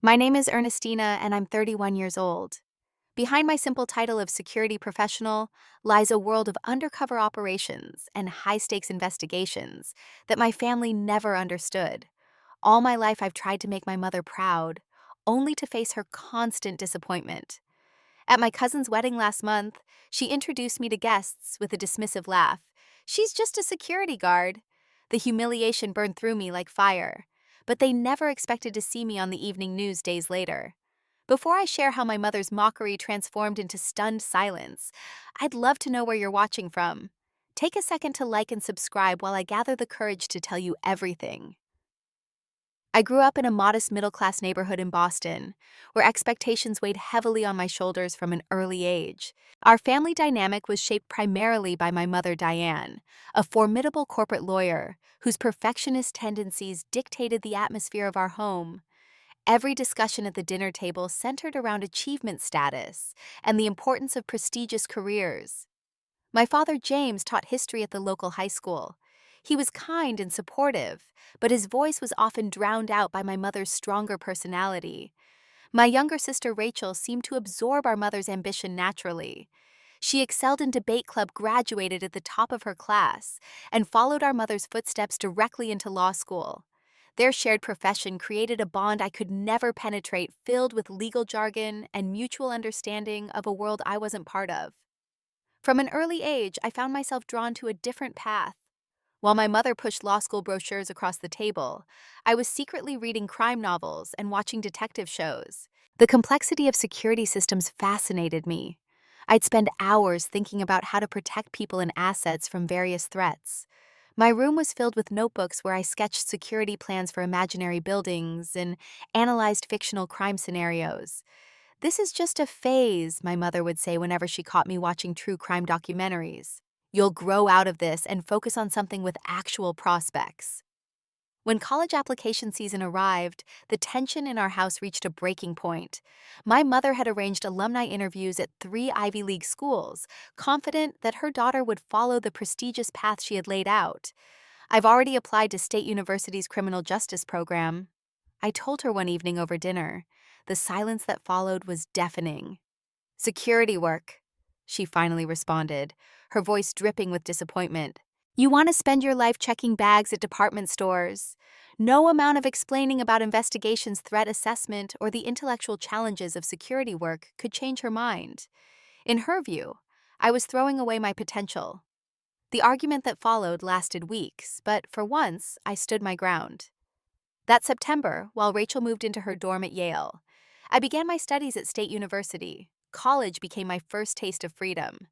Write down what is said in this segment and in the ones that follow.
My name is Ernestina, and I'm 31 years old. Behind my simple title of security professional lies a world of undercover operations and high stakes investigations that my family never understood. All my life, I've tried to make my mother proud, only to face her constant disappointment. At my cousin's wedding last month, she introduced me to guests with a dismissive laugh. "She's just a security guard." The humiliation burned through me like fire, but they never expected to see me on the evening news days later. Before I share how my mother's mockery transformed into stunned silence, I'd love to know where you're watching from. Take a second to like and subscribe while I gather the courage to tell you everything. I grew up in a modest middle-class neighborhood in Boston, where expectations weighed heavily on my shoulders from an early age. Our family dynamic was shaped primarily by my mother, Diane, a formidable corporate lawyer whose perfectionist tendencies dictated the atmosphere of our home. Every discussion at the dinner table centered around achievement status and the importance of prestigious careers. My father, James, taught history at the local high school. He was kind and supportive, but his voice was often drowned out by my mother's stronger personality. My younger sister, Rachel, seemed to absorb our mother's ambition naturally. She excelled in debate club, graduated at the top of her class, and followed our mother's footsteps directly into law school. Their shared profession created a bond I could never penetrate, filled with legal jargon and mutual understanding of a world I wasn't part of. From an early age, I found myself drawn to a different path. While my mother pushed law school brochures across the table, I was secretly reading crime novels and watching detective shows. The complexity of security systems fascinated me. I'd spend hours thinking about how to protect people and assets from various threats. My room was filled with notebooks where I sketched security plans for imaginary buildings and analyzed fictional crime scenarios. "This is just a phase," my mother would say whenever she caught me watching true crime documentaries. "You'll grow out of this and focus on something with actual prospects." When college application season arrived, the tension in our house reached a breaking point. My mother had arranged alumni interviews at 3 Ivy League schools, confident that her daughter would follow the prestigious path she had laid out. "I've already applied to State University's criminal justice program," I told her one evening over dinner. The silence that followed was deafening. "Security work," she finally responded, her voice dripping with disappointment. "You want to spend your life checking bags at department stores. No amount of explaining about investigations, threat assessment, or the intellectual challenges of security work could change her mind." In her view, I was throwing away my potential. The argument that followed lasted weeks, but for once, I stood my ground. That September, while Rachel moved into her dorm at Yale, I began my studies at State University. College became my first taste of freedom.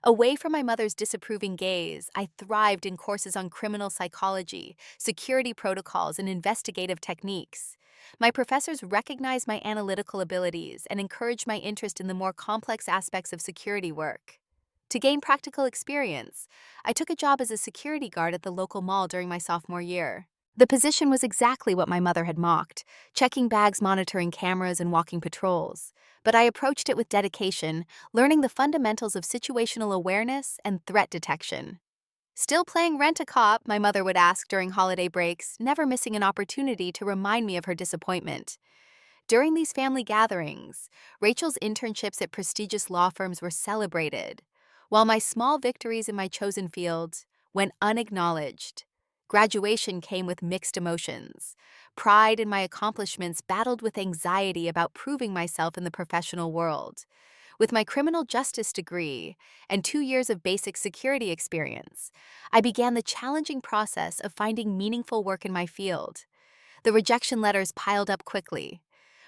Away from my mother's disapproving gaze, I thrived in courses on criminal psychology, security protocols, and investigative techniques. My professors recognized my analytical abilities and encouraged my interest in the more complex aspects of security work. To gain practical experience, I took a job as a security guard at the local mall during my sophomore year. The position was exactly what my mother had mocked, checking bags, monitoring cameras, and walking patrols. But I approached it with dedication, learning the fundamentals of situational awareness and threat detection. "Still playing rent-a-cop?" my mother would ask during holiday breaks, never missing an opportunity to remind me of her disappointment. During these family gatherings, Rachel's internships at prestigious law firms were celebrated, while my small victories in my chosen field went unacknowledged. Graduation came with mixed emotions. Pride in my accomplishments battled with anxiety about proving myself in the professional world. With my criminal justice degree and 2 years of basic security experience, I began the challenging process of finding meaningful work in my field. The rejection letters piled up quickly.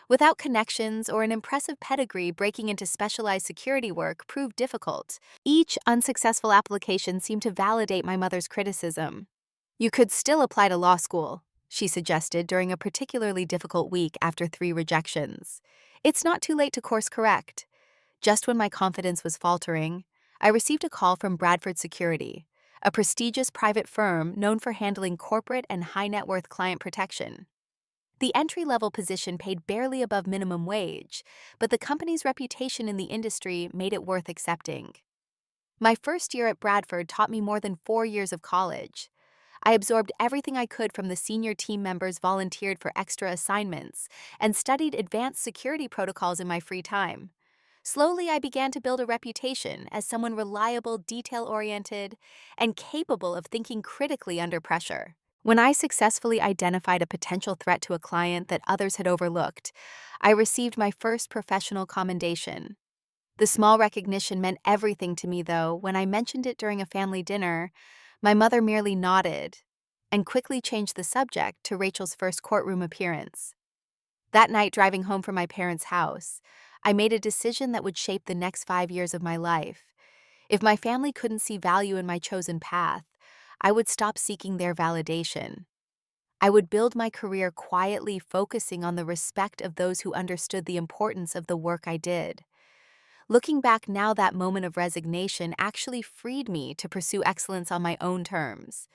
Without connections or an impressive pedigree, breaking into specialized security work proved difficult. Each unsuccessful application seemed to validate my mother's criticism. "You could still apply to law school," she suggested during a particularly difficult week after 3 rejections. "It's not too late to course correct." Just when my confidence was faltering, I received a call from Bradford Security, a prestigious private firm known for handling corporate and high-net-worth client protection. The entry-level position paid barely above minimum wage, but the company's reputation in the industry made it worth accepting. My first year at Bradford taught me more than 4 years of college. I absorbed everything I could from the senior team members volunteered for extra assignments and studied advanced security protocols in my free time. Slowly, I began to build a reputation as someone reliable, detail-oriented, and capable of thinking critically under pressure. When I successfully identified a potential threat to a client that others had overlooked, I received my first professional commendation. The small recognition meant everything to me, though. When I mentioned it during a family dinner, my mother merely nodded and quickly changed the subject to Rachel's first courtroom appearance. That night, driving home from my parents' house, I made a decision that would shape the next 5 years of my life. If my family couldn't see value in my chosen path, I would stop seeking their validation. I would build my career quietly, focusing on the respect of those who understood the importance of the work I did. Looking back now, that moment of resignation actually freed me to pursue excellence on my own terms.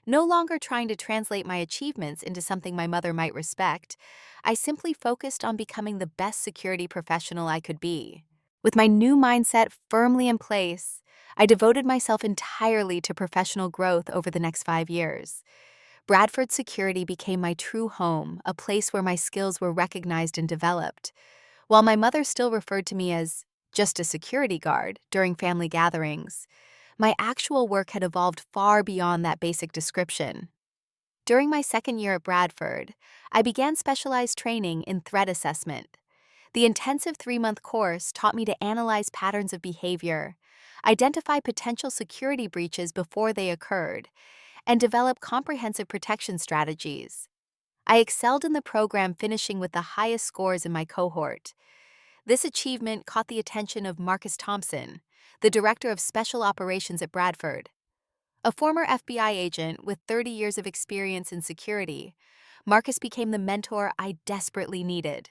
No longer trying to translate my achievements into something my mother might respect, I simply focused on becoming the best security professional I could be. With my new mindset firmly in place, I devoted myself entirely to professional growth over the next 5 years. Bradford Security became my true home, a place where my skills were recognized and developed. While my mother still referred to me as just a security guard during family gatherings, my actual work had evolved far beyond that basic description. During my second year at Bradford, I began specialized training in threat assessment. The intensive 3-month course taught me to analyze patterns of behavior, identify potential security breaches before they occurred, and develop comprehensive protection strategies. I excelled in the program, finishing with the highest scores in my cohort. This achievement caught the attention of Marcus Thompson, the Director of Special Operations at Bradford. A former FBI agent with 30 years of experience in security, Marcus became the mentor I desperately needed.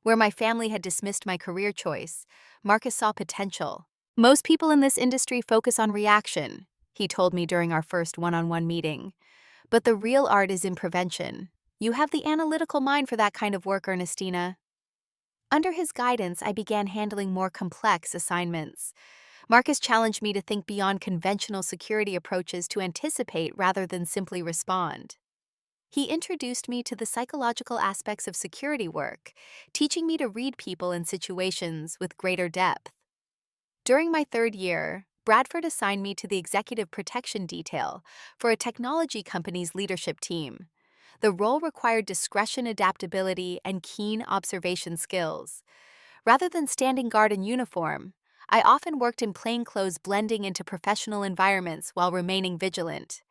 Where my family had dismissed my career choice, Marcus saw potential. Most people in this industry focus on reaction, he told me during our first one-on-one meeting. But the real art is in prevention. You have the analytical mind for that kind of work, Ernestina. Under his guidance, I began handling more complex assignments. Marcus challenged me to think beyond conventional security approaches, to anticipate rather than simply respond. He introduced me to the psychological aspects of security work, teaching me to read people and situations with greater depth. During my third year, Bradford assigned me to the executive protection detail for a technology company's leadership team. The role required discretion, adaptability, and keen observation skills. Rather than standing guard in uniform, I often worked in plainclothes, blending into professional environments while remaining vigilant.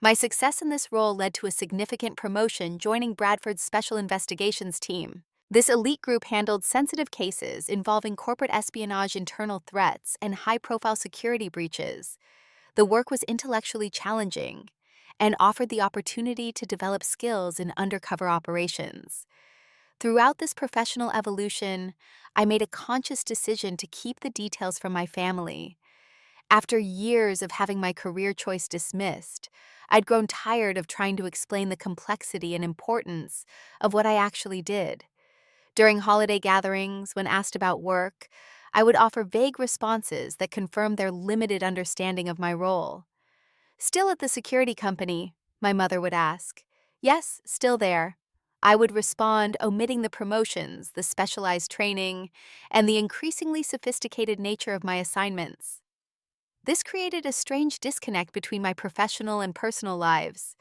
My success in this role led to a significant promotion, joining Bradford's Special Investigations team. This elite group handled sensitive cases involving corporate espionage, internal threats, and high-profile security breaches. The work was intellectually challenging and offered the opportunity to develop skills in undercover operations. Throughout this professional evolution, I made a conscious decision to keep the details from my family. After years of having my career choice dismissed, I'd grown tired of trying to explain the complexity and importance of what I actually did. During holiday gatherings, when asked about work, I would offer vague responses that confirmed their limited understanding of my role. "Still at the security company?" my mother would ask. "Yes, still there." I would respond, omitting the promotions, the specialized training, and the increasingly sophisticated nature of my assignments. This created a strange disconnect between my professional and personal lives.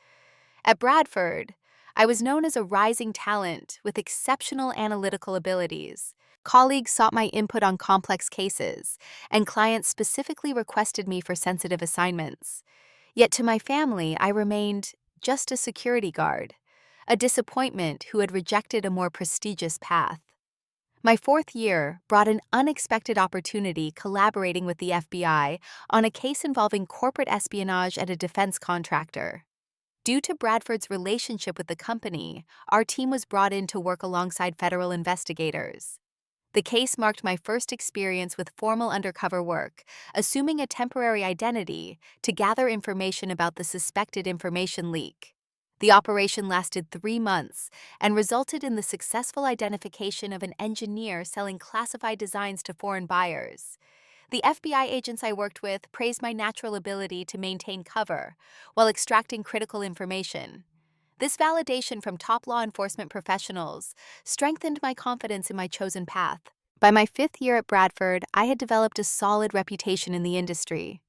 At Bradford, I was known as a rising talent with exceptional analytical abilities. Colleagues sought my input on complex cases, and clients specifically requested me for sensitive assignments. Yet to my family, I remained just a security guard, a disappointment who had rejected a more prestigious path. My fourth year brought an unexpected opportunity, collaborating with the FBI on a case involving corporate espionage at a defense contractor. Due to Bradford's relationship with the company, our team was brought in to work alongside federal investigators. The case marked my first experience with formal undercover work, assuming a temporary identity to gather information about the suspected information leak. The operation lasted 3 months and resulted in the successful identification of an engineer selling classified designs to foreign buyers. The FBI agents I worked with praised my natural ability to maintain cover while extracting critical information. This validation from top law enforcement professionals strengthened my confidence in my chosen path. By my 5th year at Bradford, I had developed a solid reputation in the industry.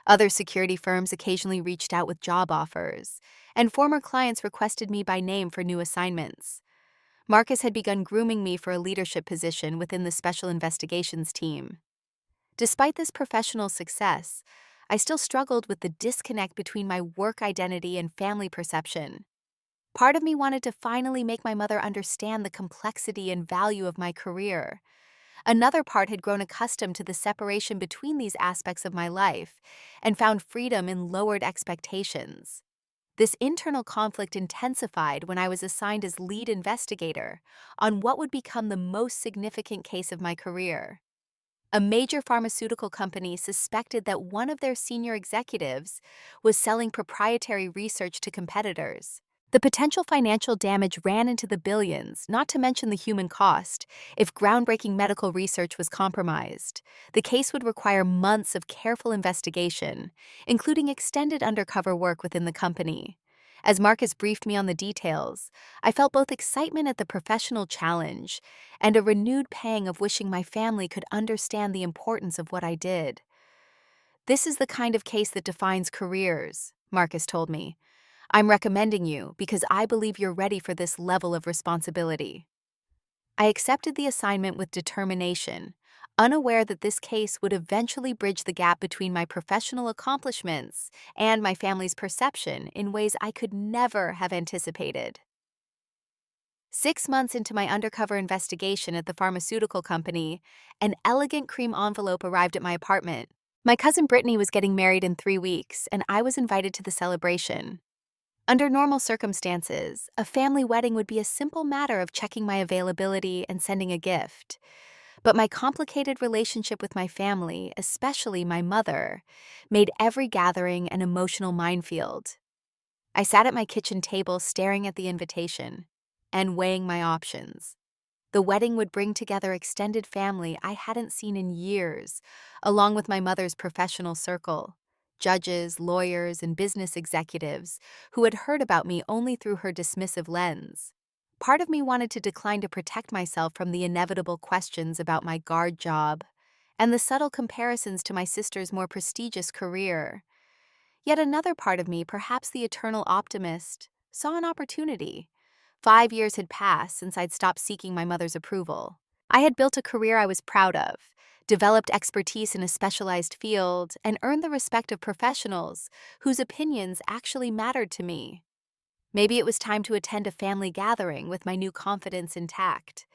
Other security firms occasionally reached out with job offers, and former clients requested me by name for new assignments. Marcus had begun grooming me for a leadership position within the Special Investigations team. Despite this professional success, I still struggled with the disconnect between my work identity and family perception. Part of me wanted to finally make my mother understand the complexity and value of my career. Another part had grown accustomed to the separation between these aspects of my life and found freedom in lowered expectations. This internal conflict intensified when I was assigned as lead investigator on what would become the most significant case of my career. A major pharmaceutical company suspected that one of their senior executives was selling proprietary research to competitors. The potential financial damage ran into the billions, not to mention the human cost, if groundbreaking medical research was compromised. The case would require months of careful investigation, including extended undercover work within the company. As Marcus briefed me on the details, I felt both excitement at the professional challenge and a renewed pang of wishing my family could understand the importance of what I did. "This is the kind of case that defines careers," Marcus told me. "I'm recommending you because I believe you're ready for this level of responsibility." I accepted the assignment with determination, unaware that this case would eventually bridge the gap between my professional accomplishments and my family's perception in ways I could never have anticipated. 6 months into my undercover investigation at the pharmaceutical company, an elegant cream envelope arrived at my apartment. My cousin Brittany was getting married in 3 weeks, and I was invited to the celebration. Under normal circumstances, a family wedding would be a simple matter of checking my availability and sending a gift. But my complicated relationship with my family, especially my mother, made every gathering an emotional minefield. I sat at my kitchen table staring at the invitation and weighing my options. The wedding would bring together extended family I hadn't seen in years, along with my mother's professional circle, judges, lawyers, and business executives who had heard about me only through her dismissive lens. Part of me wanted to decline to protect myself from the inevitable questions about my guard job and the subtle comparisons to my sister's more prestigious career. Yet another part of me, perhaps the eternal optimist, saw an opportunity. 5 years had passed since I'd stopped seeking my mother's approval. I had built a career I was proud of, developed expertise in a specialized field, and earned the respect of professionals whose opinions actually mattered to me. Maybe it was time to attend a family gathering with my new confidence intact.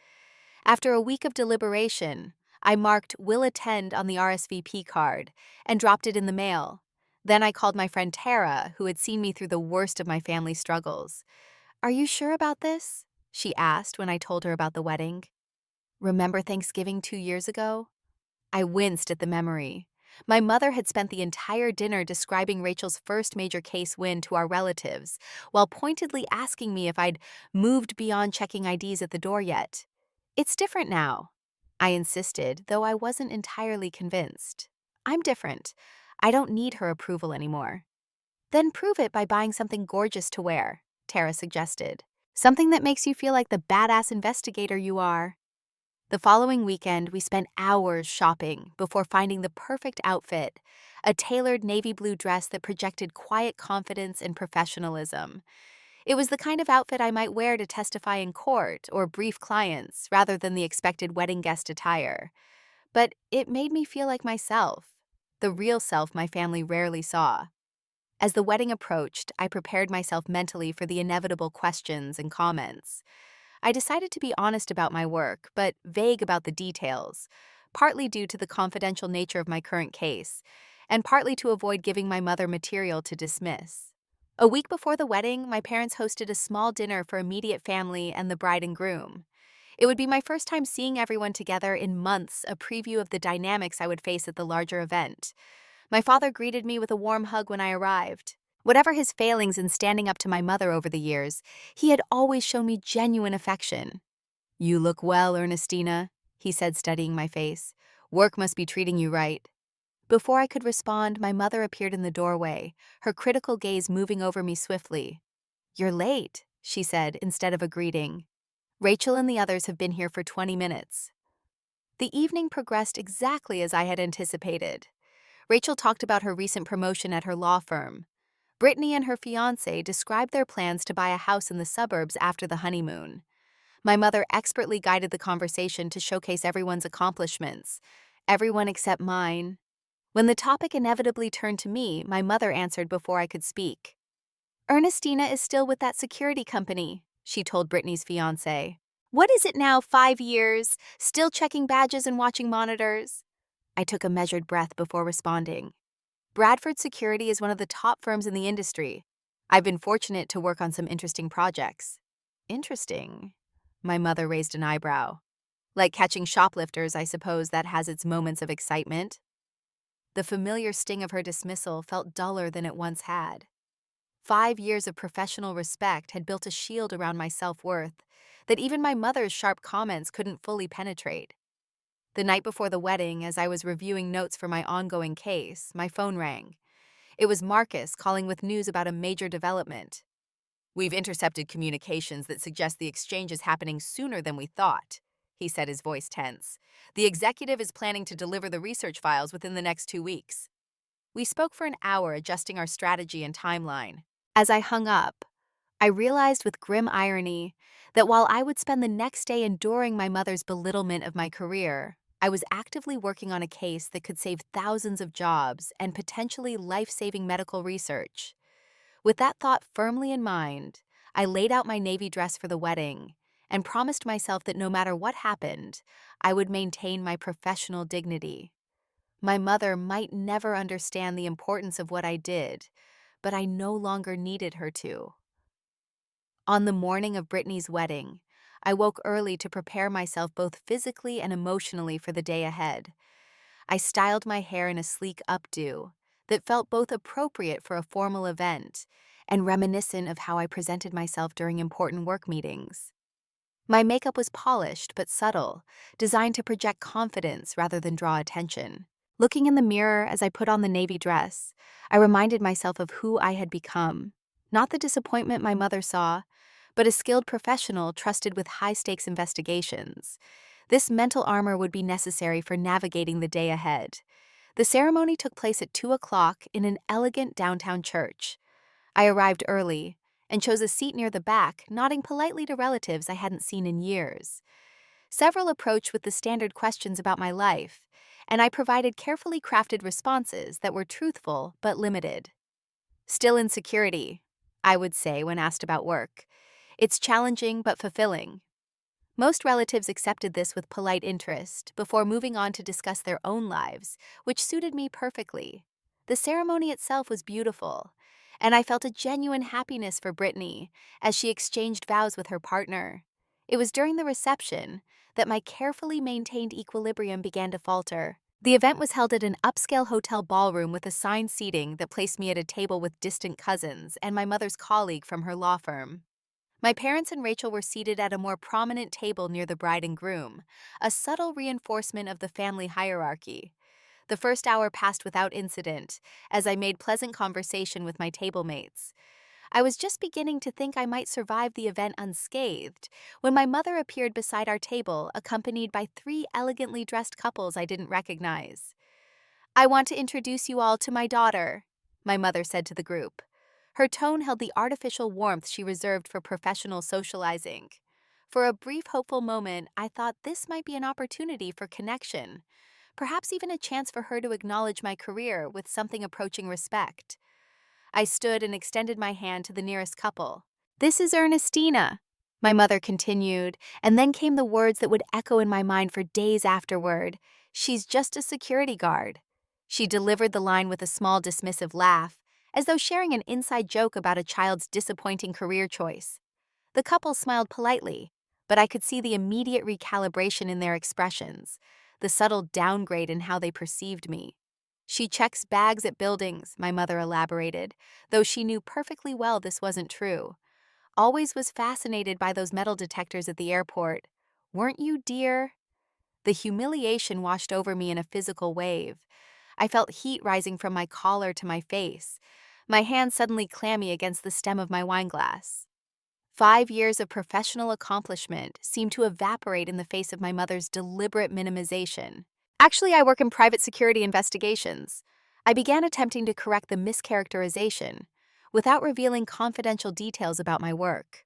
After a week of deliberation, I marked "Will attend" on the RSVP card and dropped it in the mail. Then I called my friend Tara, who had seen me through the worst of my family struggles. "Are you sure about this?" she asked when I told her about the wedding. "Remember Thanksgiving 2 years ago?" I winced at the memory. My mother had spent the entire dinner describing Rachel's first major case win to our relatives, while pointedly asking me if I'd moved beyond checking IDs at the door yet. "It's different now," I insisted, though I wasn't entirely convinced. "I'm different. I don't need her approval anymore." "Then prove it by buying something gorgeous to wear," Tara suggested. "Something that makes you feel like the badass investigator you are." The following weekend, we spent hours shopping before finding the perfect outfit, a tailored navy blue dress that projected quiet confidence and professionalism. It was the kind of outfit I might wear to testify in court or brief clients rather than the expected wedding guest attire. But it made me feel like myself, the real self my family rarely saw. As the wedding approached, I prepared myself mentally for the inevitable questions and comments. I decided to be honest about my work, but vague about the details, partly due to the confidential nature of my current case, and partly to avoid giving my mother material to dismiss. A week before the wedding, my parents hosted a small dinner for immediate family and the bride and groom. It would be my first time seeing everyone together in months, a preview of the dynamics I would face at the larger event. My father greeted me with a warm hug when I arrived. Whatever his failings in standing up to my mother over the years, he had always shown me genuine affection. "You look well, Ernestina," he said, studying my face. Work must be treating you right. Before I could respond, my mother appeared in the doorway, her critical gaze moving over me swiftly. "You're late," she said instead of a greeting. "Rachel and the others have been here for 20 minutes." The evening progressed exactly as I had anticipated. Rachel talked about her recent promotion at her law firm. Brittany and her fiancé described their plans to buy a house in the suburbs after the honeymoon. My mother expertly guided the conversation to showcase everyone's accomplishments, everyone except mine. When the topic inevitably turned to me, my mother answered before I could speak. "Ernestina is still with that security company," she told Brittany's fiancé. "What is it now, 5 years? Still checking badges and watching monitors?" I took a measured breath before responding. "Bradford Security is one of the top firms in the industry. I've been fortunate to work on some interesting projects." "Interesting?" My mother raised an eyebrow. "Like catching shoplifters, I suppose that has its moments of excitement." The familiar sting of her dismissal felt duller than it once had. 5 years of professional respect had built a shield around my self-worth that even my mother's sharp comments couldn't fully penetrate. The night before the wedding, as I was reviewing notes for my ongoing case, my phone rang. It was Marcus calling with news about a major development. "We've intercepted communications that suggest the exchange is happening sooner than we thought," he said, his voice tense. "The executive is planning to deliver the research files within the next 2 weeks." We spoke for an hour, adjusting our strategy and timeline. As I hung up, I realized with grim irony that while I would spend the next day enduring my mother's belittlement of my career, I was actively working on a case that could save thousands of jobs and potentially life-saving medical research. With that thought firmly in mind, I laid out my navy dress for the wedding and promised myself that no matter what happened, I would maintain my professional dignity. My mother might never understand the importance of what I did, but I no longer needed her to. On the morning of Brittany's wedding, I woke early to prepare myself both physically and emotionally for the day ahead. I styled my hair in a sleek updo that felt both appropriate for a formal event and reminiscent of how I presented myself during important work meetings. My makeup was polished but subtle, designed to project confidence rather than draw attention. Looking in the mirror as I put on the navy dress, I reminded myself of who I had become. Not the disappointment my mother saw, but a skilled professional trusted with high-stakes investigations. This mental armor would be necessary for navigating the day ahead. The ceremony took place at 2 o'clock in an elegant downtown church. I arrived early and chose a seat near the back, nodding politely to relatives I hadn't seen in years. Several approached with the standard questions about my life, and I provided carefully crafted responses that were truthful but limited. "Still in security," I would say when asked about work. "It's challenging but fulfilling." Most relatives accepted this with polite interest before moving on to discuss their own lives, which suited me perfectly. The ceremony itself was beautiful, and I felt a genuine happiness for Brittany as she exchanged vows with her partner. It was during the reception that my carefully maintained equilibrium began to falter. The event was held at an upscale hotel ballroom with assigned seating that placed me at a table with distant cousins and my mother's colleague from her law firm. My parents and Rachel were seated at a more prominent table near the bride and groom, a subtle reinforcement of the family hierarchy. The first hour passed without incident, as I made pleasant conversation with my table mates. I was just beginning to think I might survive the event unscathed when my mother appeared beside our table, accompanied by 3 elegantly dressed couples I didn't recognize. "I want to introduce you all to my daughter," my mother said to the group. Her tone held the artificial warmth she reserved for professional socializing. For a brief, hopeful moment, I thought this might be an opportunity for connection, perhaps even a chance for her to acknowledge my career with something approaching respect. I stood and extended my hand to the nearest couple. "This is Ernestina," my mother continued, and then came the words that would echo in my mind for days afterward. "She's just a security guard." She delivered the line with a small dismissive laugh, as though sharing an inside joke about a child's disappointing career choice. The couple smiled politely, but I could see the immediate recalibration in their expressions, the subtle downgrade in how they perceived me. "She checks bags at buildings," my mother elaborated, though she knew perfectly well this wasn't true. "Always was fascinated by those metal detectors at the airport. Weren't you, dear?" The humiliation washed over me in a physical wave. I felt heat rising from my collar to my face, my hands suddenly clammy against the stem of my wine glass. 5 years of professional accomplishment seemed to evaporate in the face of my mother's deliberate minimization. Actually, I work in private security investigations. I began attempting to correct the mischaracterization without revealing confidential details about my work.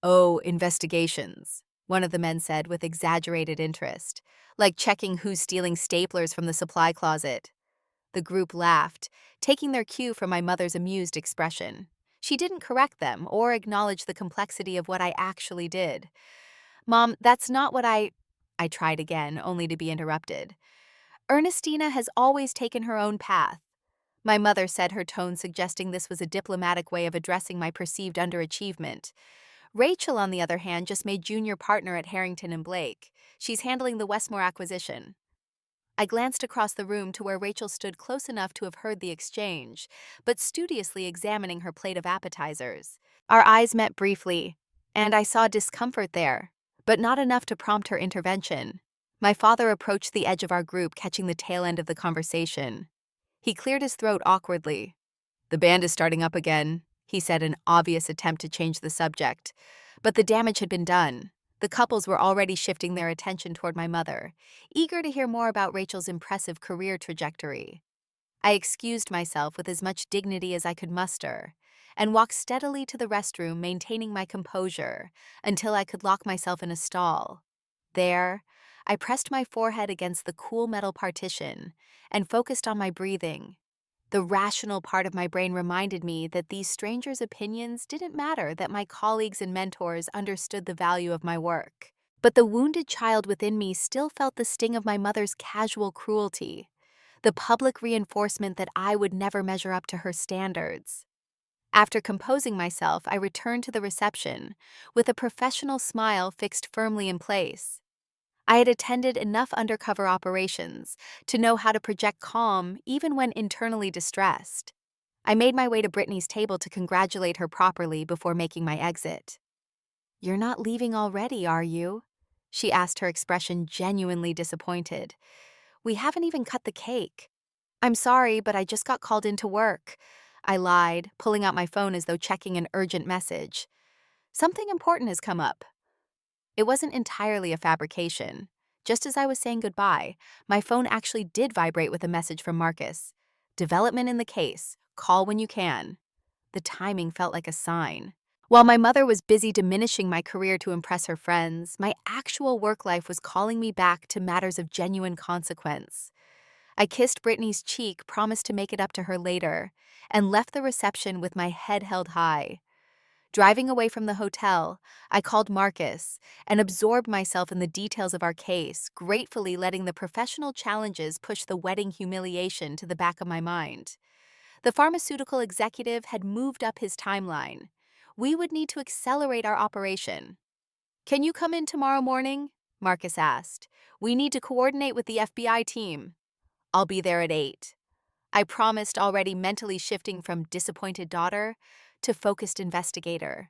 Oh, investigations, one of the men said with exaggerated interest, like checking who's stealing staplers from the supply closet. The group laughed, taking their cue from my mother's amused expression. She didn't correct them or acknowledge the complexity of what I actually did. Mom, that's not what I tried again, only to be interrupted. Ernestina has always taken her own path. My mother said, her tone suggesting this was a diplomatic way of addressing my perceived underachievement. Rachel, on the other hand, just made junior partner at Harrington and Blake. She's handling the Westmore acquisition. I glanced across the room to where Rachel stood close enough to have heard the exchange, but studiously examining her plate of appetizers. Our eyes met briefly, and I saw discomfort there, but not enough to prompt her intervention. My father approached the edge of our group, catching the tail end of the conversation. He cleared his throat awkwardly. "The band is starting up again," he said, in obvious attempt to change the subject. But the damage had been done. The couples were already shifting their attention toward my mother, eager to hear more about Rachel's impressive career trajectory. I excused myself with as much dignity as I could muster and walked steadily to the restroom, maintaining my composure until I could lock myself in a stall. There, I pressed my forehead against the cool metal partition and focused on my breathing. The rational part of my brain reminded me that these strangers' opinions didn't matter, that my colleagues and mentors understood the value of my work. But the wounded child within me still felt the sting of my mother's casual cruelty, the public reinforcement that I would never measure up to her standards. After composing myself, I returned to the reception, with a professional smile fixed firmly in place. I had attended enough undercover operations to know how to project calm even when internally distressed. I made my way to Brittany's table to congratulate her properly before making my exit. "You're not leaving already, are you?" she asked, her expression genuinely disappointed. "We haven't even cut the cake." "I'm sorry, but I just got called into work," I lied, pulling out my phone as though checking an urgent message. "Something important has come up." It wasn't entirely a fabrication. Just as I was saying goodbye, my phone actually did vibrate with a message from Marcus. "Development in the case. Call when you can." The timing felt like a sign. While my mother was busy diminishing my career to impress her friends, my actual work life was calling me back to matters of genuine consequence. I kissed Brittany's cheek, promised to make it up to her later, and left the reception with my head held high. Driving away from the hotel, I called Marcus and absorbed myself in the details of our case, gratefully letting the professional challenges push the wedding humiliation to the back of my mind. The pharmaceutical executive had moved up his timeline. We would need to accelerate our operation. "Can you come in tomorrow morning?" Marcus asked. "We need to coordinate with the FBI team." "I'll be there at 8. I promised, already mentally shifting from disappointed daughter to focused investigator.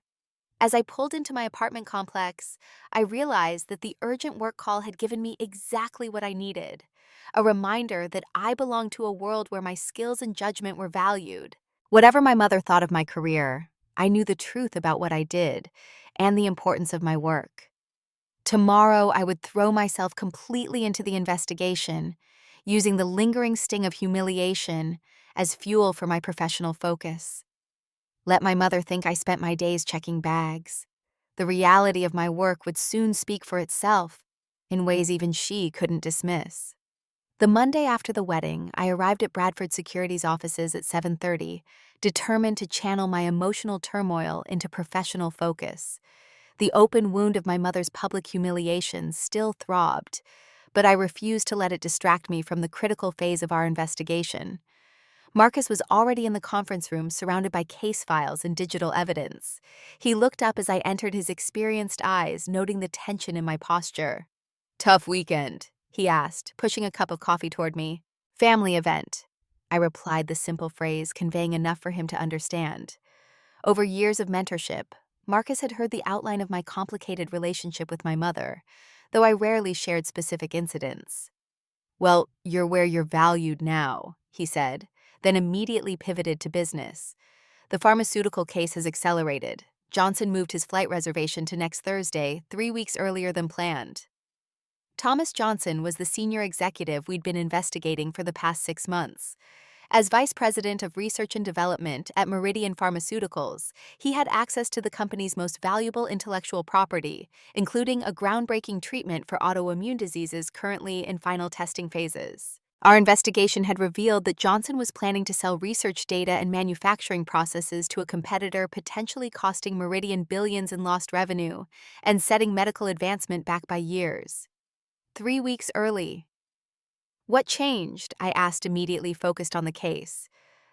As I pulled into my apartment complex, I realized that the urgent work call had given me exactly what I needed, a reminder that I belonged to a world where my skills and judgment were valued. Whatever my mother thought of my career, I knew the truth about what I did and the importance of my work. Tomorrow, I would throw myself completely into the investigation, using the lingering sting of humiliation as fuel for my professional focus. Let my mother think I spent my days checking bags. The reality of my work would soon speak for itself, in ways even she couldn't dismiss. The Monday after the wedding, I arrived at Bradford Securities offices at 7:30, determined to channel my emotional turmoil into professional focus. The open wound of my mother's public humiliation still throbbed, but I refused to let it distract me from the critical phase of our investigation. Marcus was already in the conference room, surrounded by case files and digital evidence. He looked up as I entered, his experienced eyes noting the tension in my posture. "Tough weekend?" he asked, pushing a cup of coffee toward me. "Family event," I replied, the simple phrase conveying enough for him to understand. Over years of mentorship, Marcus had heard the outline of my complicated relationship with my mother, though I rarely shared specific incidents. "Well, you're where you're valued now," he said, then immediately pivoted to business. "The pharmaceutical case has accelerated. Johnson moved his flight reservation to next Thursday, 3 weeks earlier than planned." Thomas Johnson was the senior executive we'd been investigating for the past 6 months. As vice president of research and development at Meridian Pharmaceuticals, he had access to the company's most valuable intellectual property, including a groundbreaking treatment for autoimmune diseases currently in final testing phases. Our investigation had revealed that Johnson was planning to sell research data and manufacturing processes to a competitor, potentially costing Meridian billions in lost revenue and setting medical advancement back by years. 3 weeks early. "What changed?" I asked, immediately focused on the case.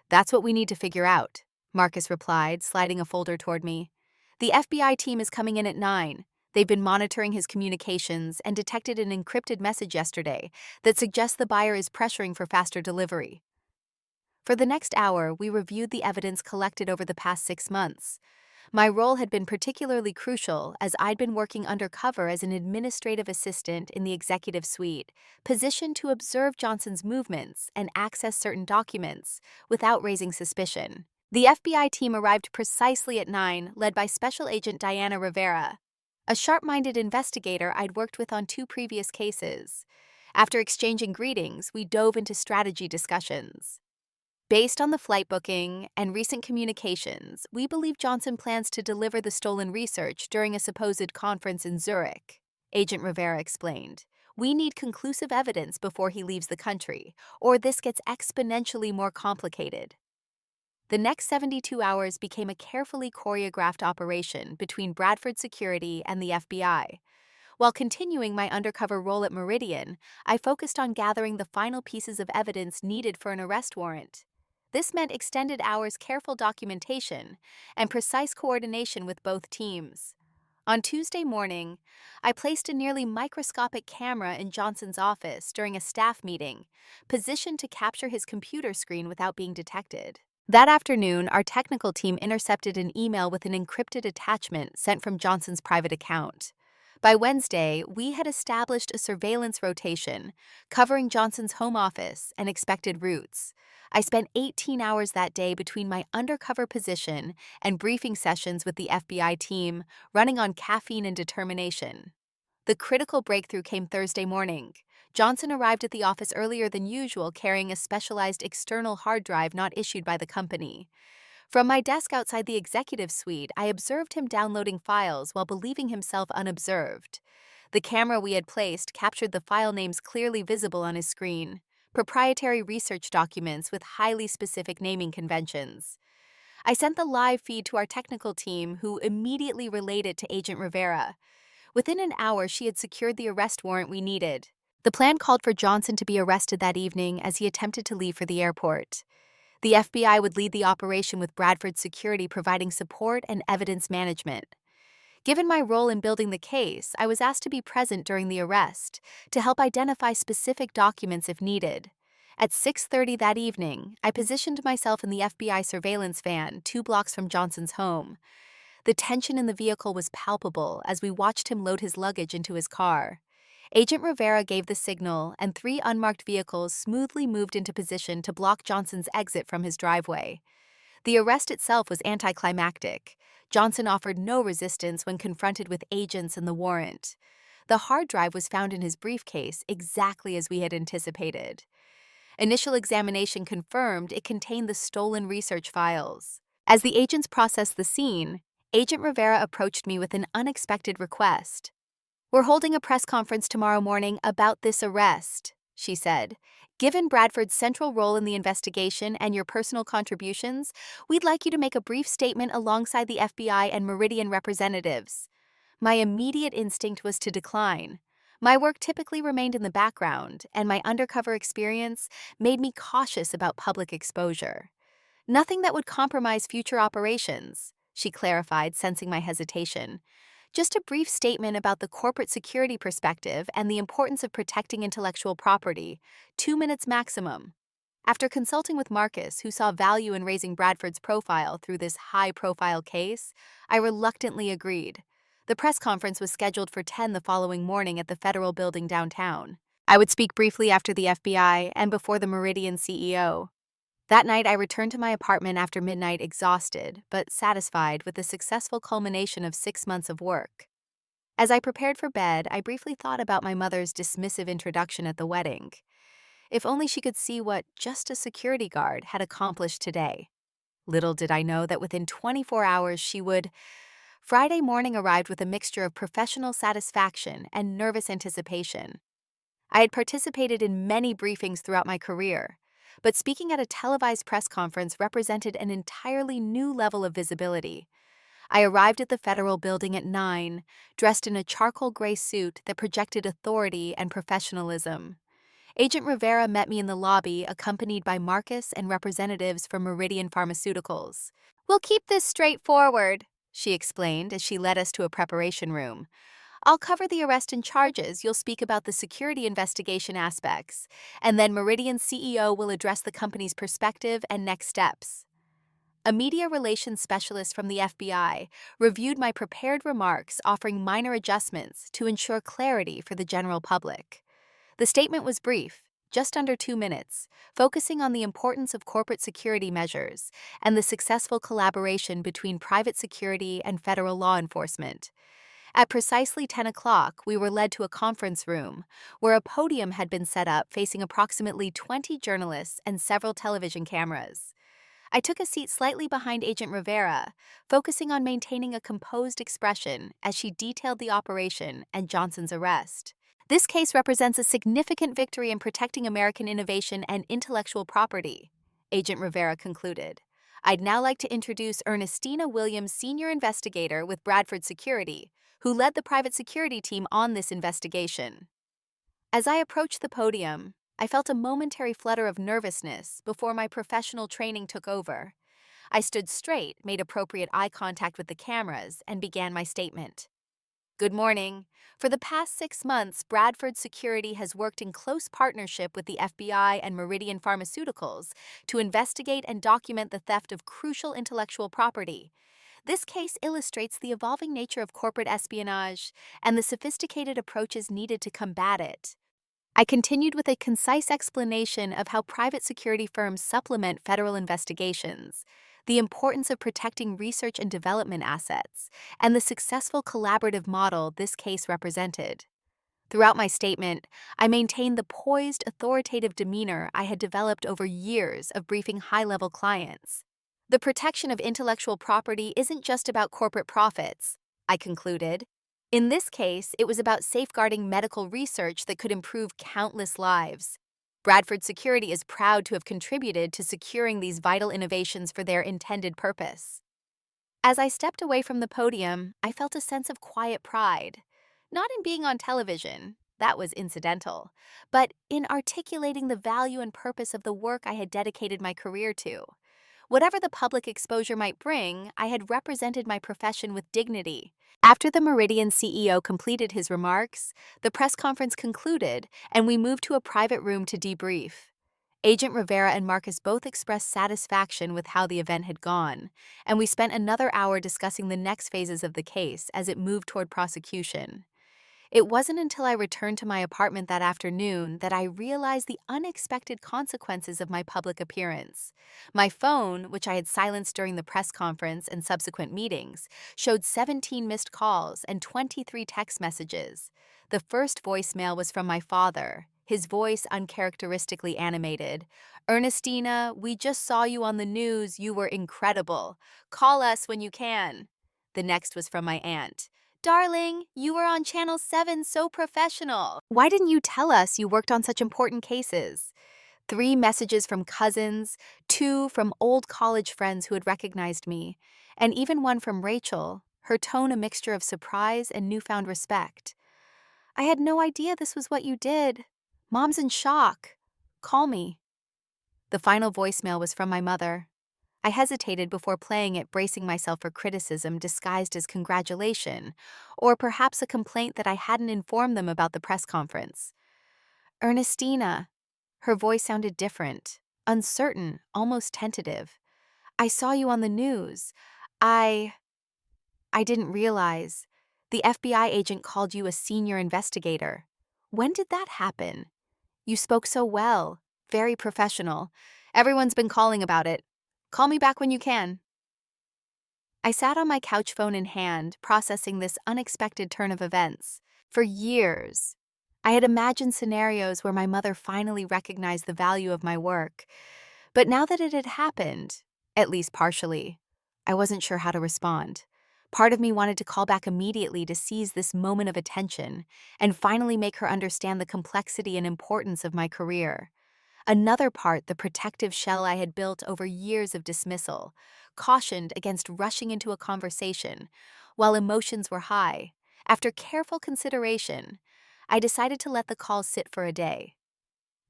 "That's what we need to figure out," Marcus replied, sliding a folder toward me. "The FBI team is coming in at 9. They've been monitoring his communications and detected an encrypted message yesterday that suggests the buyer is pressuring for faster delivery." For the next hour, we reviewed the evidence collected over the past 6 months. My role had been particularly crucial as I'd been working undercover as an administrative assistant in the executive suite, positioned to observe Johnson's movements and access certain documents without raising suspicion. The FBI team arrived precisely at 9, led by Special Agent Diana Rivera, a sharp-minded investigator I'd worked with on 2 previous cases. After exchanging greetings, we dove into strategy discussions. Based on the flight booking and recent communications, we believe Johnson plans to deliver the stolen research during a supposed conference in Zurich, Agent Rivera explained. "We need conclusive evidence before he leaves the country, or this gets exponentially more complicated." The next 72 hours became a carefully choreographed operation between Bradford Security and the FBI. While continuing my undercover role at Meridian, I focused on gathering the final pieces of evidence needed for an arrest warrant. This meant extended hours, careful documentation, and precise coordination with both teams. On Tuesday morning, I placed a nearly microscopic camera in Johnson's office during a staff meeting, positioned to capture his computer screen without being detected. That afternoon, our technical team intercepted an email with an encrypted attachment sent from Johnson's private account. By Wednesday, we had established a surveillance rotation, covering Johnson's home office and expected routes. I spent 18 hours that day between my undercover position and briefing sessions with the FBI team, running on caffeine and determination. The critical breakthrough came Thursday morning. Johnson arrived at the office earlier than usual, carrying a specialized external hard drive not issued by the company. From my desk outside the executive suite, I observed him downloading files while believing himself unobserved. The camera we had placed captured the file names clearly visible on his screen, proprietary research documents with highly specific naming conventions. I sent the live feed to our technical team, who immediately relayed it to Agent Rivera. Within an hour, she had secured the arrest warrant we needed. The plan called for Johnson to be arrested that evening as he attempted to leave for the airport. The FBI would lead the operation, with Bradford Security providing support and evidence management. Given my role in building the case, I was asked to be present during the arrest to help identify specific documents if needed. At 6:30 that evening, I positioned myself in the FBI surveillance van 2 blocks from Johnson's home. The tension in the vehicle was palpable as we watched him load his luggage into his car. Agent Rivera gave the signal, and 3 unmarked vehicles smoothly moved into position to block Johnson's exit from his driveway. The arrest itself was anticlimactic. Johnson offered no resistance when confronted with agents and the warrant. The hard drive was found in his briefcase, exactly as we had anticipated. Initial examination confirmed it contained the stolen research files. As the agents processed the scene, Agent Rivera approached me with an unexpected request. "We're holding a press conference tomorrow morning about this arrest," she said. "Given Bradford's central role in the investigation and your personal contributions, we'd like you to make a brief statement alongside the FBI and Meridian representatives." My immediate instinct was to decline. My work typically remained in the background, and my undercover experience made me cautious about public exposure. "Nothing that would compromise future operations," she clarified, sensing my hesitation. "Just a brief statement about the corporate security perspective and the importance of protecting intellectual property. 2 minutes maximum." After consulting with Marcus, who saw value in raising Bradford's profile through this high-profile case, I reluctantly agreed. The press conference was scheduled for 10 the following morning at the federal building downtown. I would speak briefly after the FBI and before the Meridian CEO. That night, I returned to my apartment after midnight exhausted, but satisfied with the successful culmination of 6 months of work. As I prepared for bed, I briefly thought about my mother's dismissive introduction at the wedding. If only she could see what just a security guard had accomplished today. Little did I know that within 24 hours she would. Friday morning arrived with a mixture of professional satisfaction and nervous anticipation. I had participated in many briefings throughout my career, but speaking at a televised press conference represented an entirely new level of visibility. I arrived at the federal building at 9, dressed in a charcoal gray suit that projected authority and professionalism. Agent Rivera met me in the lobby, accompanied by Marcus and representatives from Meridian Pharmaceuticals. "We'll keep this straightforward," she explained as she led us to a preparation room. "I'll cover the arrest and charges, you'll speak about the security investigation aspects, and then Meridian's CEO will address the company's perspective and next steps." A media relations specialist from the FBI reviewed my prepared remarks, offering minor adjustments to ensure clarity for the general public. The statement was brief, just under 2 minutes, focusing on the importance of corporate security measures and the successful collaboration between private security and federal law enforcement. At precisely 10 o'clock, we were led to a conference room, where a podium had been set up facing approximately 20 journalists and several television cameras. I took a seat slightly behind Agent Rivera, focusing on maintaining a composed expression as she detailed the operation and Johnson's arrest. "This case represents a significant victory in protecting American innovation and intellectual property," Agent Rivera concluded. "I'd now like to introduce Ernestina Williams, senior investigator with Bradford Security, who led the private security team on this investigation." As I approached the podium, I felt a momentary flutter of nervousness before my professional training took over. I stood straight, made appropriate eye contact with the cameras, and began my statement. "Good morning. For the past 6 months, Bradford Security has worked in close partnership with the FBI and Meridian Pharmaceuticals to investigate and document the theft of crucial intellectual property. This case illustrates the evolving nature of corporate espionage and the sophisticated approaches needed to combat it." I continued with a concise explanation of how private security firms supplement federal investigations, the importance of protecting research and development assets, and the successful collaborative model this case represented. Throughout my statement, I maintained the poised, authoritative demeanor I had developed over years of briefing high-level clients. "The protection of intellectual property isn't just about corporate profits," I concluded. "In this case, it was about safeguarding medical research that could improve countless lives. Bradford Security is proud to have contributed to securing these vital innovations for their intended purpose." As I stepped away from the podium, I felt a sense of quiet pride. Not in being on television, that was incidental, but in articulating the value and purpose of the work I had dedicated my career to. Whatever the public exposure might bring, I had represented my profession with dignity. After the Meridian CEO completed his remarks, the press conference concluded, and we moved to a private room to debrief. Agent Rivera and Marcus both expressed satisfaction with how the event had gone, and we spent another hour discussing the next phases of the case as it moved toward prosecution. It wasn't until I returned to my apartment that afternoon that I realized the unexpected consequences of my public appearance. My phone, which I had silenced during the press conference and subsequent meetings, showed 17 missed calls and 23 text messages. The first voicemail was from my father, his voice uncharacteristically animated. "Ernestina, we just saw you on the news. You were incredible. Call us when you can." The next was from my aunt. "Darling, you were on Channel 7 so professional. Why didn't you tell us you worked on such important cases?" 3 messages from cousins, 2 from old college friends who had recognized me, and even one from Rachel, her tone a mixture of surprise and newfound respect. "I had no idea this was what you did. Mom's in shock. Call me." The final voicemail was from my mother. I hesitated before playing it, bracing myself for criticism disguised as congratulation, or perhaps a complaint that I hadn't informed them about the press conference. "Ernestina." Her voice sounded different, uncertain, almost tentative. "I saw you on the news. I didn't realize. The FBI agent called you a senior investigator. When did that happen? You spoke so well. Very professional. Everyone's been calling about it. Call me back when you can. I sat on my couch, phone in hand, processing this unexpected turn of events. For years, I had imagined scenarios where my mother finally recognized the value of my work. But now that it had happened, at least partially, I wasn't sure how to respond. Part of me wanted to call back immediately to seize this moment of attention and finally make her understand the complexity and importance of my career. Another part, the protective shell I had built over years of dismissal, cautioned against rushing into a conversation. While emotions were high, after careful consideration, I decided to let the call sit for a day.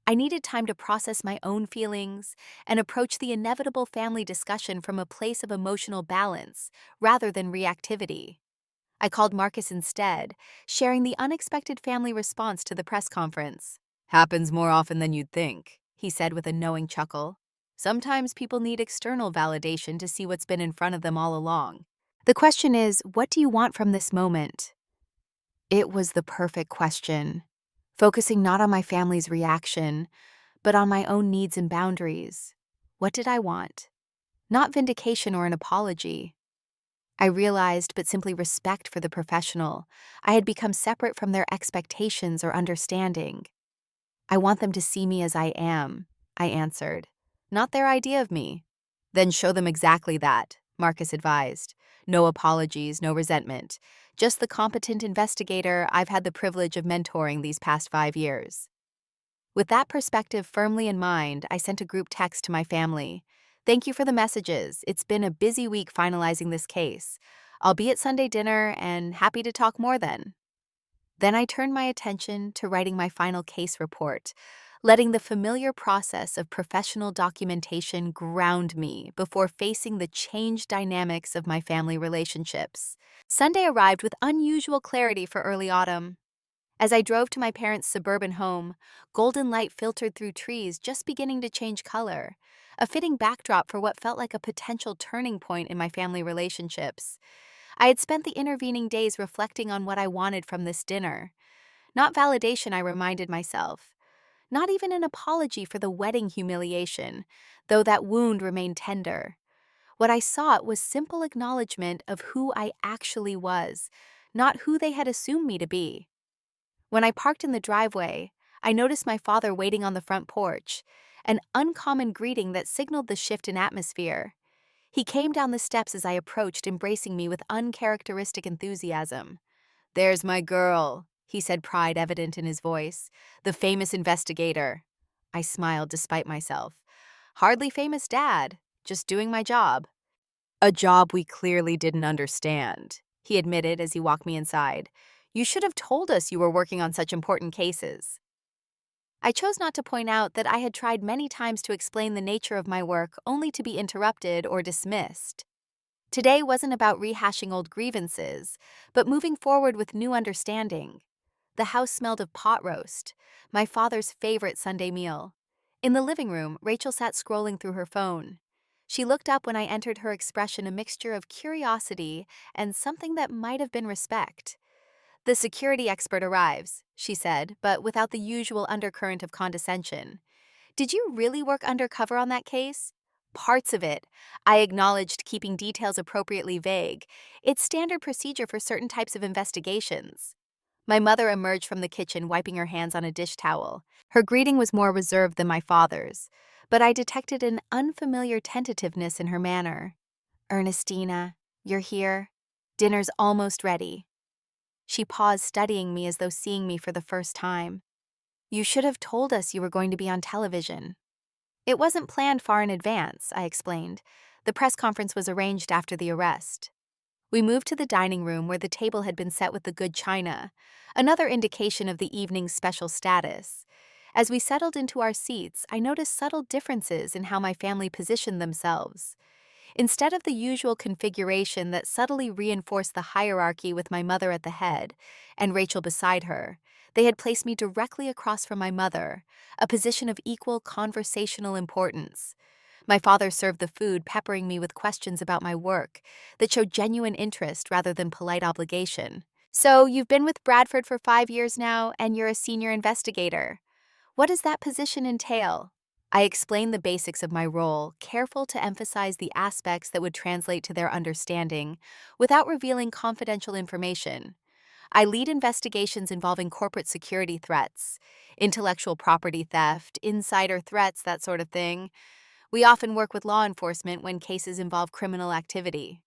I needed time to process my own feelings and approach the inevitable family discussion from a place of emotional balance rather than reactivity. I called Marcus instead, sharing the unexpected family response to the press conference. "Happens more often than you'd think," he said with a knowing chuckle. "Sometimes people need external validation to see what's been in front of them all along. The question is, what do you want from this moment?" It was the perfect question, focusing not on my family's reaction, but on my own needs and boundaries. What did I want? Not vindication or an apology. I realized, but simply respect for the professional. I had become separate from their expectations or understanding. "I want them to see me as I am," I answered, "not their idea of me." "Then show them exactly that," Marcus advised. "No apologies, no resentment. Just the competent investigator I've had the privilege of mentoring these past 5 years." With that perspective firmly in mind, I sent a group text to my family. "Thank you for the messages. It's been a busy week finalizing this case. I'll be at Sunday dinner and happy to talk more then." Then I turned my attention to writing my final case report, letting the familiar process of professional documentation ground me before facing the changed dynamics of my family relationships. Sunday arrived with unusual clarity for early autumn. As I drove to my parents' suburban home, golden light filtered through trees just beginning to change color, a fitting backdrop for what felt like a potential turning point in my family relationships. I had spent the intervening days reflecting on what I wanted from this dinner. Not validation, I reminded myself. Not even an apology for the wedding humiliation, though that wound remained tender. What I sought was simple acknowledgement of who I actually was, not who they had assumed me to be. When I parked in the driveway, I noticed my father waiting on the front porch, an uncommon greeting that signaled the shift in atmosphere. He came down the steps as I approached, embracing me with uncharacteristic enthusiasm. "There's my girl," he said, pride evident in his voice. "The famous investigator." I smiled despite myself. "Hardly famous, Dad. Just doing my job." "A job we clearly didn't understand," he admitted as he walked me inside. "You should have told us you were working on such important cases." I chose not to point out that I had tried many times to explain the nature of my work only to be interrupted or dismissed. Today wasn't about rehashing old grievances, but moving forward with new understanding. The house smelled of pot roast, my father's favorite Sunday meal. In the living room, Rachel sat scrolling through her phone. She looked up when I entered, her expression a mixture of curiosity and something that might have been respect. "The security expert arrives," she said, but without the usual undercurrent of condescension. "Did you really work undercover on that case?" "Parts of it," I acknowledged, keeping details appropriately vague. "It's standard procedure for certain types of investigations." My mother emerged from the kitchen, wiping her hands on a dish towel. Her greeting was more reserved than my father's, but I detected an unfamiliar tentativeness in her manner. "Ernestina, you're here. Dinner's almost ready." She paused, studying me as though seeing me for the first time. "You should have told us you were going to be on television." "It wasn't planned far in advance," I explained. "The press conference was arranged after the arrest." We moved to the dining room where the table had been set with the good china, another indication of the evening's special status. As we settled into our seats, I noticed subtle differences in how my family positioned themselves. Instead of the usual configuration that subtly reinforced the hierarchy with my mother at the head and Rachel beside her, they had placed me directly across from my mother, a position of equal conversational importance. My father served the food, peppering me with questions about my work that showed genuine interest rather than polite obligation. So, you've been with Bradford for 5 years now, and you're a senior investigator. What does that position entail? I explained the basics of my role, careful to emphasize the aspects that would translate to their understanding, without revealing confidential information. I lead investigations involving corporate security threats, intellectual property theft, insider threats, that sort of thing. We often work with law enforcement when cases involve criminal activity.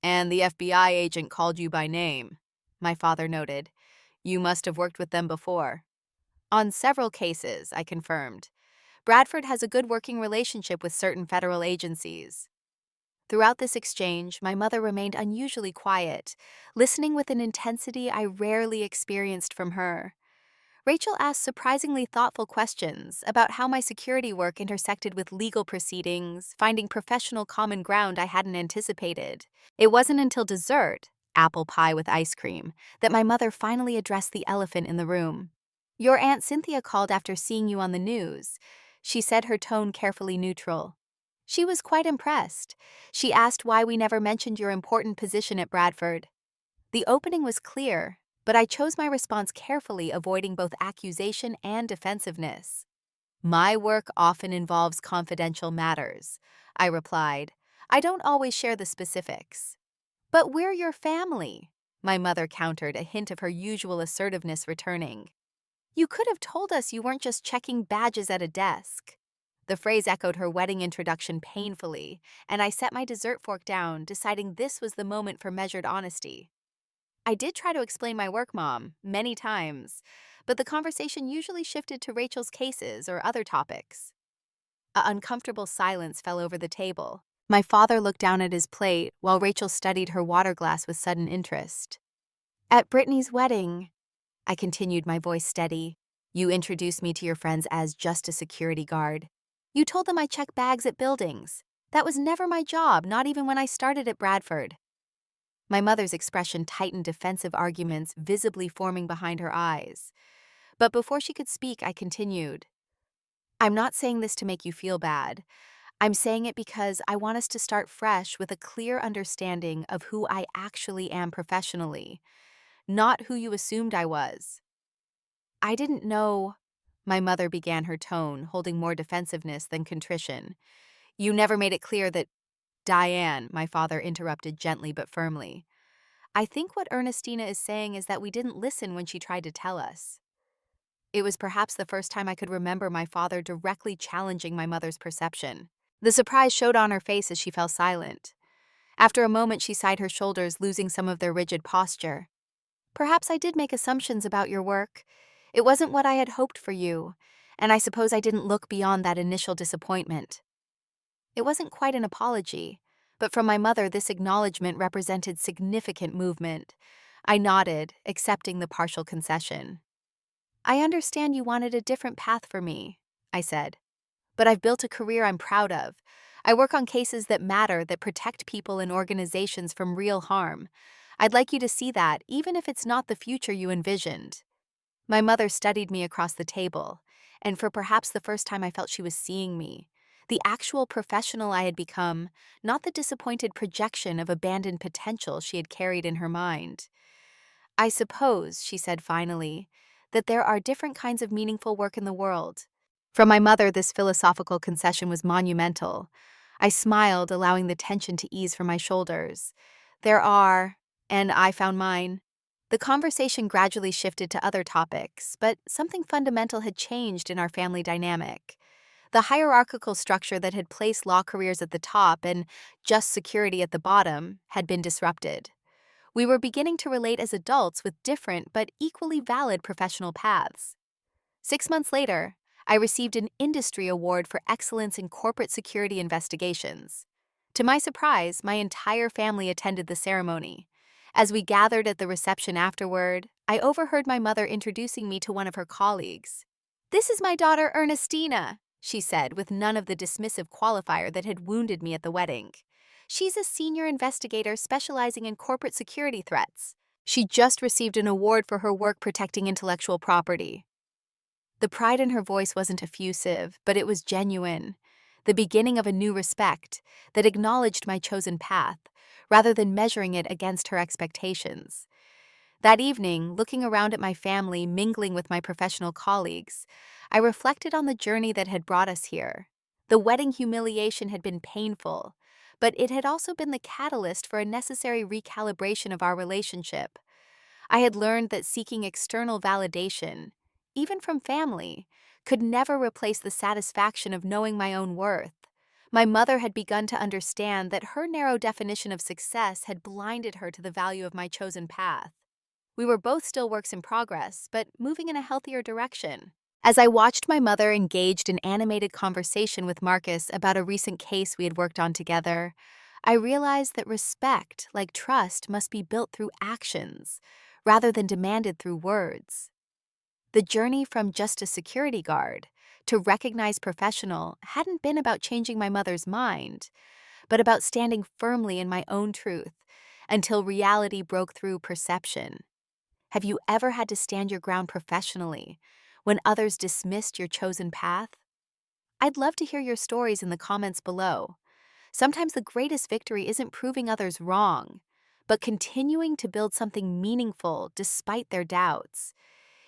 And the FBI agent called you by name, my father noted. You must have worked with them before. On several cases, I confirmed. Bradford has a good working relationship with certain federal agencies. Throughout this exchange, my mother remained unusually quiet, listening with an intensity I rarely experienced from her. Rachel asked surprisingly thoughtful questions about how my security work intersected with legal proceedings, finding professional common ground I hadn't anticipated. It wasn't until dessert, apple pie with ice cream, that my mother finally addressed the elephant in the room. Your Aunt Cynthia called after seeing you on the news. She said, her tone carefully neutral. She was quite impressed. She asked why we never mentioned your important position at Bradford. The opening was clear, but I chose my response carefully, avoiding both accusation and defensiveness. My work often involves confidential matters, I replied. I don't always share the specifics. But we're your family, my mother countered, a hint of her usual assertiveness returning. You could have told us you weren't just checking badges at a desk. The phrase echoed her wedding introduction painfully, and I set my dessert fork down, deciding this was the moment for measured honesty. I did try to explain my work, Mom, many times, but the conversation usually shifted to Rachel's cases or other topics. An uncomfortable silence fell over the table. My father looked down at his plate while Rachel studied her water glass with sudden interest. At Brittany's wedding, I continued, my voice steady, you introduced me to your friends as just a security guard. You told them I check bags at buildings. That was never my job, not even when I started at Bradford. My mother's expression tightened, defensive arguments visibly forming behind her eyes. But before she could speak, I continued. I'm not saying this to make you feel bad. I'm saying it because I want us to start fresh with a clear understanding of who I actually am professionally, not who you assumed I was. I didn't know, my mother began, her tone holding more defensiveness than contrition. You never made it clear that Diane, my father interrupted gently but firmly. I think what Ernestina is saying is that we didn't listen when she tried to tell us. It was perhaps the first time I could remember my father directly challenging my mother's perception. The surprise showed on her face as she fell silent. After a moment, she sighed, her shoulders losing some of their rigid posture. Perhaps I did make assumptions about your work. It wasn't what I had hoped for you, and I suppose I didn't look beyond that initial disappointment. It wasn't quite an apology, but from my mother this acknowledgement represented significant movement. I nodded, accepting the partial concession. I understand you wanted a different path for me, I said. But I've built a career I'm proud of. I work on cases that matter, that protect people and organizations from real harm. I'd like you to see that, even if it's not the future you envisioned. My mother studied me across the table, and for perhaps the first time I felt she was seeing me. The actual professional I had become, not the disappointed projection of abandoned potential she had carried in her mind. I suppose, she said finally, that there are different kinds of meaningful work in the world. From my mother, this philosophical concession was monumental. I smiled, allowing the tension to ease from my shoulders. There are, and I found mine. The conversation gradually shifted to other topics, but something fundamental had changed in our family dynamic. The hierarchical structure that had placed law careers at the top and just security at the bottom had been disrupted. We were beginning to relate as adults with different but equally valid professional paths. 6 months later, I received an industry award for excellence in corporate security investigations. To my surprise, my entire family attended the ceremony. As we gathered at the reception afterward, I overheard my mother introducing me to one of her colleagues. "This is my daughter Ernestina," she said, with none of the dismissive qualifier that had wounded me at the wedding. "She's a senior investigator specializing in corporate security threats. She just received an award for her work protecting intellectual property." The pride in her voice wasn't effusive, but it was genuine, the beginning of a new respect that acknowledged my chosen path, rather than measuring it against her expectations. That evening, looking around at my family mingling with my professional colleagues, I reflected on the journey that had brought us here. The wedding humiliation had been painful, but it had also been the catalyst for a necessary recalibration of our relationship. I had learned that seeking external validation, even from family, could never replace the satisfaction of knowing my own worth. My mother had begun to understand that her narrow definition of success had blinded her to the value of my chosen path. We were both still works in progress, but moving in a healthier direction. As I watched my mother engaged in animated conversation with Marcus about a recent case we had worked on together, I realized that respect, like trust, must be built through actions, rather than demanded through words. The journey from just a security guard to recognized professional hadn't been about changing my mother's mind, but about standing firmly in my own truth until reality broke through perception. Have you ever had to stand your ground professionally when others dismissed your chosen path? I'd love to hear your stories in the comments below. Sometimes the greatest victory isn't proving others wrong, but continuing to build something meaningful despite their doubts.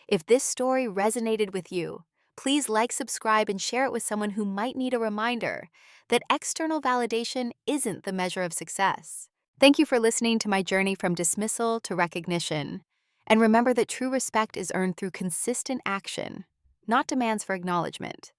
If this story resonated with you, please like, subscribe, and share it with someone who might need a reminder that external validation isn't the measure of success. Thank you for listening to my journey from dismissal to recognition. And remember that true respect is earned through consistent action, not demands for acknowledgement.